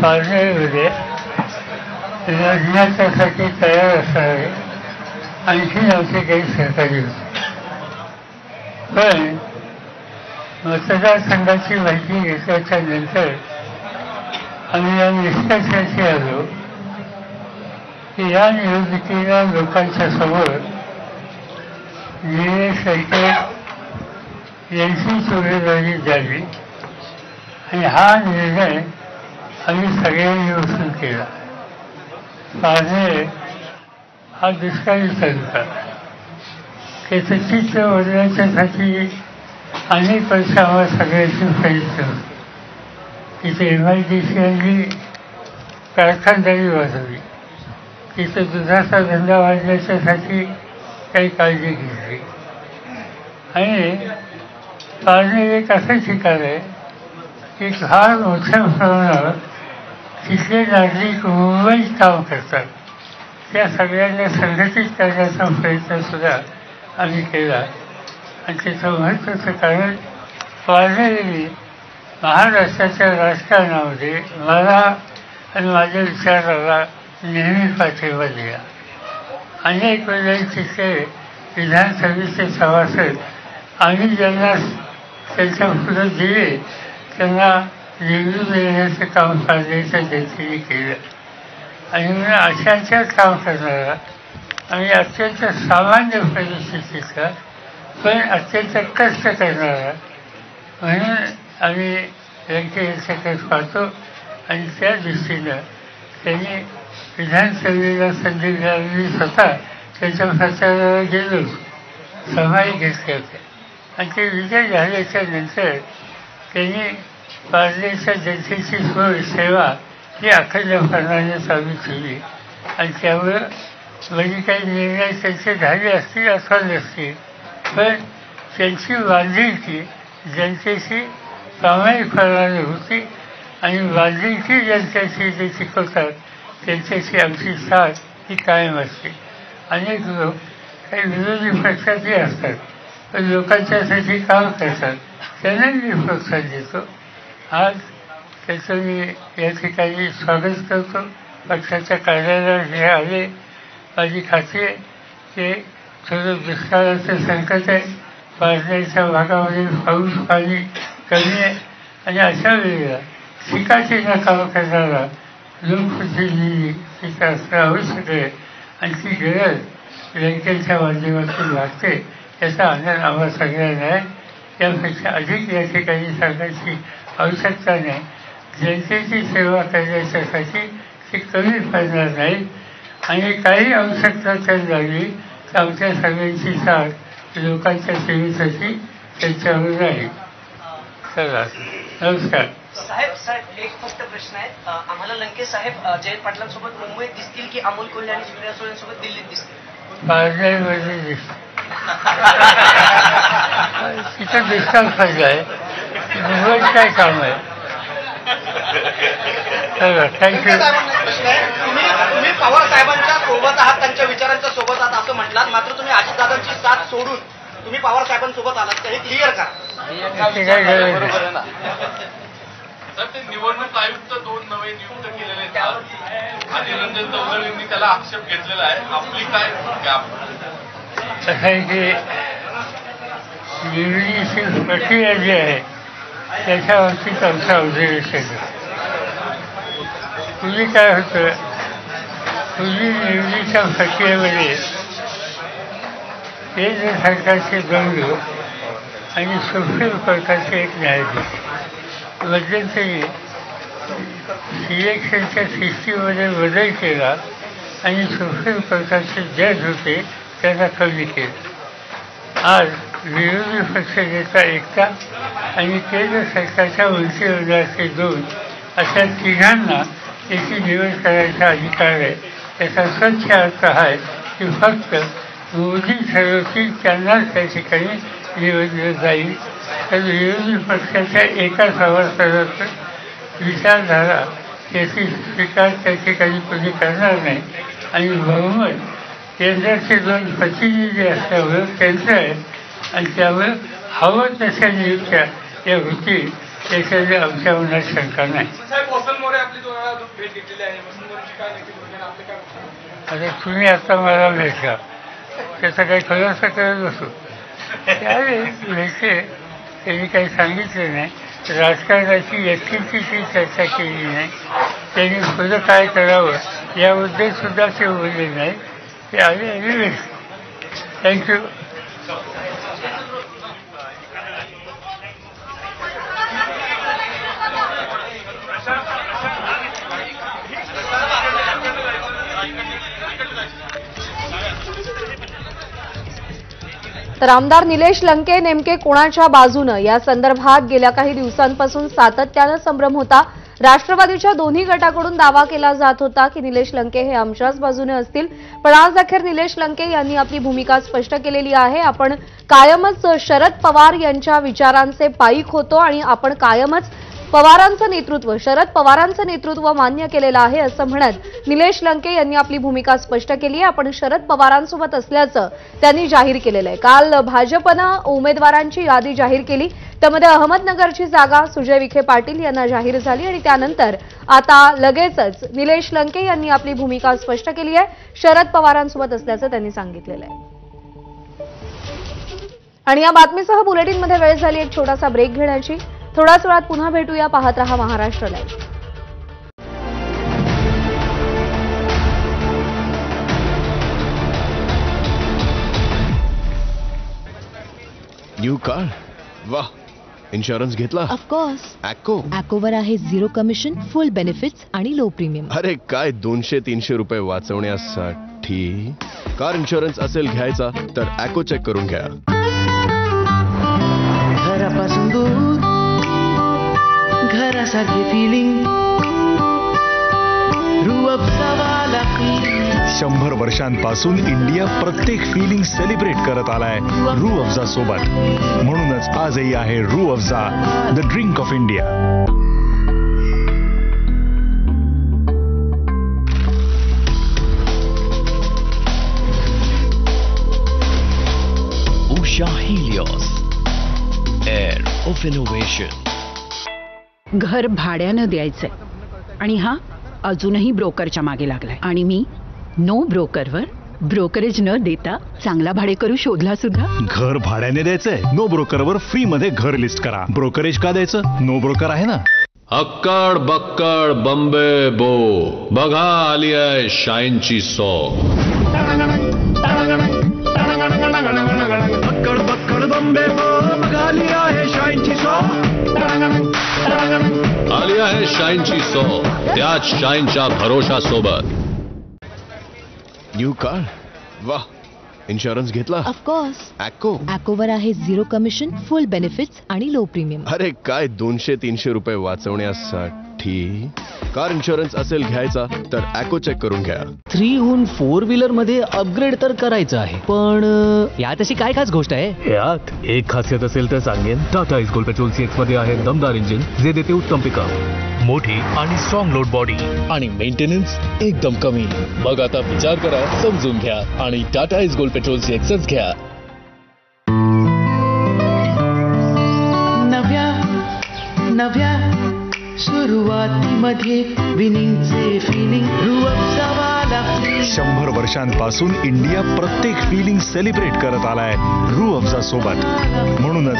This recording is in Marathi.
पारनेरमध्ये लढण्याच्यासाठी तयार असणारे आणखी आमचे काही सहकारी होते. पण मतदारसंघाची माहिती घेतल्याच्या नंतर आम्ही या निष्कर्षाशी आलो की या निवडणुकीला लोकांच्या समोर निलेश लंके यांचीच उमेदवारी द्यावी आणि हा निर्णय आम्ही सगळ्यांनी उचलून केला. पारनेर हा दुष्काळी तालुका, त्याचं चित्र बदलण्याच्यासाठी अनेक वर्ष आम्हाला सगळ्यांची प्रयत्न होते. तिथे MIDC यांनी कारखानदारी वाढवली, तिथं दुधाचा धंदा वाढण्याच्यासाठी काही काळजी घेतली आणि पारनेर एक असं ठिकाण आहे की फार मोठ्या प्रमाणावर तिथले नागरिक मुंबईत काम करतात. त्या सगळ्यांना संघटित करण्याचा प्रयत्नसुद्धा आम्ही केला आणि त्याचं महत्त्वाचं कारण पारनेरने महाराष्ट्राच्या राजकारणामध्ये मला आणि माझ्या विचाराला नेहमी पाठिंबा दिला. अनेक वेळेला तिथे विधानसभेचे सभासद आम्ही ज्यांना त्यांच्या पुढे दिले त्यांना निवडून देण्याचं काम पारनेरच्या जनतेने केलं आणि म्हणून अशांच्याच काम करणारा आणि अत्यंत सामान्य परिस्थितीचा पण अत्यंत कष्ट करणारा म्हणून आम्ही लंके यांच्याकडे पाहतो आणि त्या दृष्टीनं त्यांनी विधानसभेला संधी मिळालेली स्वतः त्याच्या प्रचाराला गेलो, सभाही घेतल्या होत्या आणि ते विजय झाल्याच्या नंतर त्यांनी पारनेरच्या जनतेची सोय सेवा ही अखंडपणाने चालू ठेवली आणि त्यामुळं म्हणजे काही निर्णय त्यांचे झाले असतील अथवा नसतील पण त्यांची बांधिलकी जनतेची प्रामाणिकपणाने होती आणि बांधिलकी जनतेची जे शिकवतात त्यांच्याशी आमची साथ ही कायम असते. अनेक लोक काही विरोधी पक्षातही असतात पण लोकांच्यासाठी काम करतात, त्यांना मी प्रोत्साहन देतो. आज त्याचं मी या ठिकाणी स्वागत करतो. पक्षाच्या कार्यालयावर हे आले, माझी खात्री आहे की थोडं दुष्काळाचं संकट आहे, पारनेरच्या भागामध्ये पाऊस पाणी कमी आहे आणि अशा वेळेला शिकाचीला काम करणारा लोकप्रतिनिधी तिथं असणं आवश्यक आहे आणि ती गरज लंकेच्या माध्यमातून लागते याचा आनंद आम्हाला सगळ्यांना आहे. त्यापेक्षा अधिक या ठिकाणी सांगायची आवश्यकता नाही. जनतेची सेवा करण्याच्यासाठी ती कमी पडणार नाही आणि काही आवश्यकता तर लागली तर आमच्या सगळ्यांची साथ लोकांच्या सेवेसाठी त्यांच्यावर आहे. चला, नमस्कार. साहेब एक फक्त प्रश्न आहे. आम्हाला लंके साहेब जयंत पाटलांसोबत मुंबईत दिसतील की अमोल कोल्हे आणि सुप्रिया सुळेंसोबत दिल्लीत दिसतील? पारनेरमध्ये दिसतील. तिथं दुष्काळ पडला आहे, मुंबईत काय काम आहे? थँक्यू. तुम्ही पवार साहेबांच्या सोबत आहात, त्यांच्या विचारांच्या सोबत आहात असं म्हटलात, मात्र तुम्ही अजितदादांची साथ सोडून तुम्ही पवार साहेबांसोबत आलात, तर हे क्लिअर करा. सर, ते निवडणूक आयुक्त 2 नवे नियुक्त केलेले आहेत. अनिल रंजन चौधरींनी त्याला आक्षेप घेतलेला आहे. आपली काय असं आहे की निवडणुकीची प्रक्रिया जी आहे त्याच्या बाबतीत आमचं ऑब्झर्वेशन आहे. पूर्वी काय होतं, पूर्वी निवडणुकीच्या प्रक्रियेमध्ये केंद्र सरकारचे 2 लोक आणि सुप्रीम कोर्टाचे 1 न्यायाधीश मध्यंतरी सिलेक्शनच्या सिस्टीममध्ये बदल केला आणि सुप्रीम कोर्टाचे जज होते त्यांना कमी केलं. आज विरोधी पक्षनेता एकटा आणि केंद्र सरकारच्या मंत्रिमंडळाचे 2 अशा 3घांना त्याची निवड करायचा अधिकार आहे. त्याचा स्वच्छ अर्थ आहे की फक्त मोदी ठरवतील त्यांनाच त्या ठिकाणी निवडलं जाईल. तर विरोधी पक्षाच्या एका सभासदाचा विचारधारा त्याची स्वीकार त्या ठिकाणी कोणी करणार नाही आणि बहुमत केंद्राचे 2 प्रतिनिधी असल्यामुळं त्यांचं आहे आणि त्यामुळे हवं तशा नियुक्त्या त्या होतील त्याच्यामध्ये आमच्या मनात शंका नाही. आपली 2 वेळा भेट घेतलेली आहे वसुंधराची काय नक्की भूमिका आपले काय आता तुम्ही आता मला भेटला त्याचा काही खुलासा करत असो त्यावेळेस भेटले त्यांनी काही सांगितलं नाही राजकारणाची व्यक्तीची ती चर्चा केली नाही त्यांनी पुढं काय करावं याबद्दल सुद्धा ते बोलले नाही ते आले आणि भेटले थँक्यू तर आमदार निलेश लंके नेमके कोणाच्या बाजूनं या संदर्भात गेल्या काही दिवसांपासून सातत्यानं संभ्रम होता. राष्ट्रवादीच्या दोन्ही गटाकडून दावा केला जात होता की निलेश लंके हे आमच्याच बाजूने असतील, पण आज अखेर निलेश लंके यांनी आपली भूमिका स्पष्ट केलेली आहे. आपण कायमच शरद पवार यांच्या विचारांचे पाईक होतो आणि आपण कायमच शरद पवारांचं नेतृत्व मान्य केलेलं आहे असं म्हणत निलेश लंके यांनी आपली भूमिका स्पष्ट केली आहे. आपण शरद पवारांसोबत असल्याचं त्यांनी जाहीर केलेलं आहे. काल भाजपनं उमेदवारांची यादी जाहीर केली, त्यामध्ये अहमदनगरची जागा सुजय विखे पाटील यांना जाहीर झाली आणि त्यानंतर आता लगेचच निलेश लंके यांनी आपली भूमिका स्पष्ट केली आहे. शरद पवारांसोबत असल्याचं त्यांनी सांगितलेलं आहे. आणि या बातमीसह बुलेटिनमध्ये वेळ झाली एक छोटासा ब्रेक घेण्याची. थोड्याच वेळात पुन्हा भेटूया. पाहत रहा महाराष्ट्र लाईव्ह. न्यू कार वाह इन्शुरन्स घेतला ऑफकोर्स ॲकोवर आहे 0 कमिशन फुल बेनिफिट्स आणि लो प्रीमियम. अरे काय 200-300 रुपये वाचवण्यासाठी कार इन्शुरन्स असेल घ्यायचा तर ॲको चेक करून घ्या. घरापासून दूर घरासारखे फिलिंग रूअफजावाला फीलिंग 100 वर्षांपासून इंडिया प्रत्येक फिलिंग सेलिब्रेट करत आलाय रू अफजा सोबत. म्हणूनच आजही आहे Rooh Afza the drink of India. Usha Helios air of innovation. घर भाड्यानं द्यायचंय आणि हा अजूनही ब्रोकरच्या मागे लागलाय आणि मी नो ब्रोकरवर ब्रोकरेज न देता चांगला भाडेकरू शोधला सुद्धा. घर भाड्याने द्यायचंय नो ब्रोकरवर फ्री मध्ये घर लिस्ट करा. ब्रोकरेज का द्यायचं नो ब्रोकर आहे ना. अक्कड बक्कड बंबे बो बघा आली आहे शाईनची सो. अक्कड बक्कड बंबे बो बघा आली आहे शाईनची सो. आली आहे शाईनची सो त्याच शाईनच्या भरोशा सोबत. न्यू कार वाह इन्शुरन्स घेतला ऑफकोर्स ॲकोवर आहे 0 कमिशन फुल बेनिफिट्स आणि लो प्रीमियम. अरे काय 200-300 रुपये वाचवण्यासाठी कार इन्शुरन्स असेल घ्यायचा तर ॲको चेक करून घ्या. 3हून 4 व्हीलर मध्ये अपग्रेड तर करायचं आहे, पण यात अशी काय खास गोष्ट आहे. यात एक खासियत असेल तर सांगेन. Tata is gold petrol CX मध्ये आहे दमदार इंजिन जे देते उत्तम पिकअप, मोठी आणि स्ट्रॉंग लोड बॉडी आणि मेंटेनन्स एकदम कमी. मग आता विचार करा, समजून घ्या आणि टाटा इज गोल्ड पेट्रोल CXच घ्या. नव्या सुरुवातीमध्ये विनिंगचे फिलिंग रूअफजावाला फीलिंग. 100 वर्षांपासून इंडिया प्रत्येक फिलिंग सेलिब्रेट करत आलाय रू अफजा सोबत. म्हणूनच